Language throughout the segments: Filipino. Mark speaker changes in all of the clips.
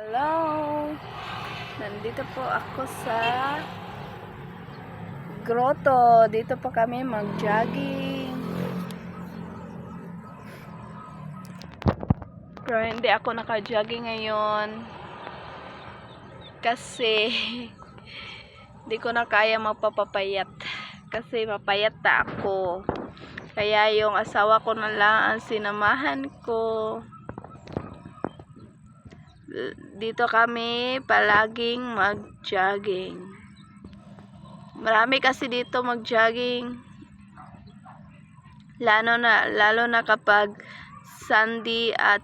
Speaker 1: Hello! Nandito po ako sa grotto. Dito po kami mag-jogging. Pero hindi ako naka-jogging ngayon. Kasi hindi ko na kaya magpapapayat. Kasi mapayat na ako. Kaya yung asawa ko na lang ang sinamahan ko. Dito kami palaging mag-jogging. Marami kasi dito mag-jogging. Lalo na kapag Sunday at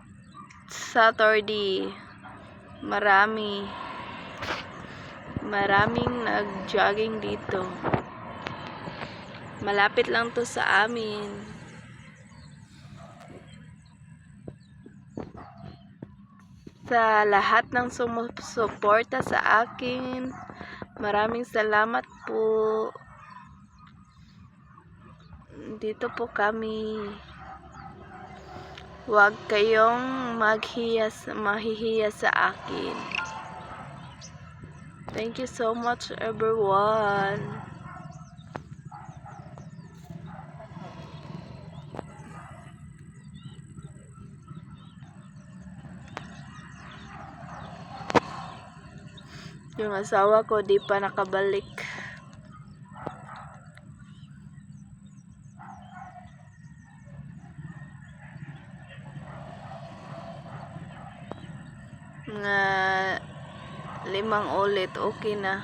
Speaker 1: Saturday. Maraming nag-jogging dito. Malapit lang to sa amin. Sa lahat ng sumusuporta sa akin, maraming salamat po. Dito po kami. Huwag kayong mahihiya sa akin. Thank you so much, everyone. Yung asawa ko di pa nakabalik. Nga 5 ulit, okay na.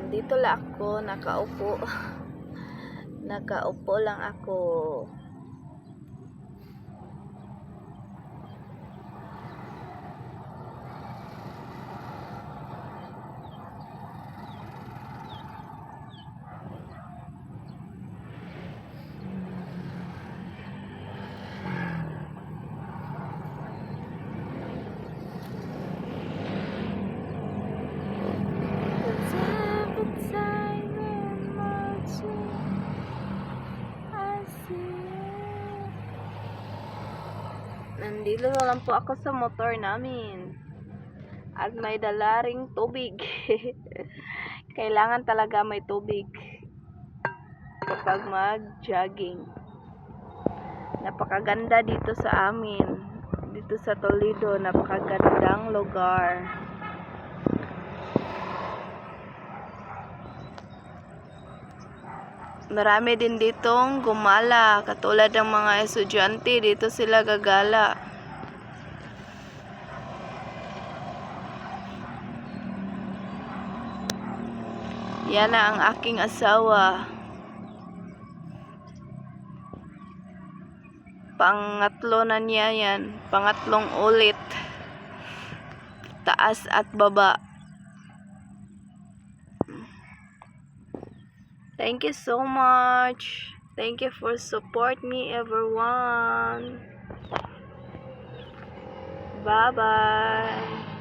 Speaker 1: Dito lang ako nakaupo. Nakaupo lang ako. Nandito na lang po ako sa motor namin. At may dala ring tubig. Kailangan talaga may tubig kapag mag-jogging. Napakaganda dito sa amin. Dito sa Toledo, napakagandang lugar. Marami din ditong gumala, katulad ng mga estudyante, dito sila gagala. Yan na ang aking asawa. Pangatlo na niya yan, pangatlong ulit. Taas at baba. Thank you so much. Thank you for support me, everyone. Bye-bye.